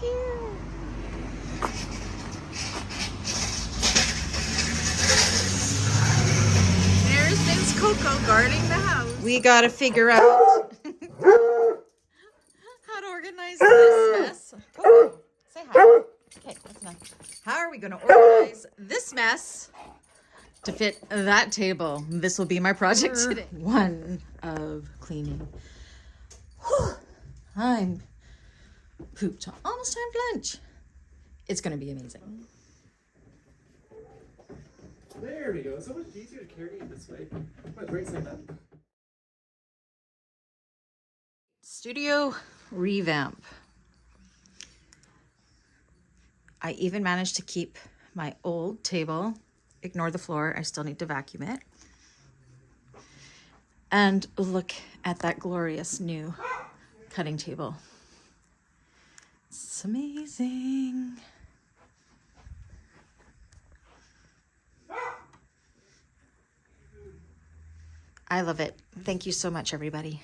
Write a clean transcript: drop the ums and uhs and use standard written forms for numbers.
here. There's Miss Coco guarding the house. We gotta figure out how to organize this mess. Coco, say hi. Okay, that's enough. How are we gonna organize this mess to fit that table? This will be my project today. One of cleaning. Whew. I'm pooped. Almost time for lunch. It's gonna be amazing. There we go. So much easier to carry it this way. My brain's like that. Studio revamp. I even managed to keep my old table. Ignore the floor. I still need to vacuum it. And look at that glorious new cutting table. It's amazing. I love it. Thank you so much, everybody.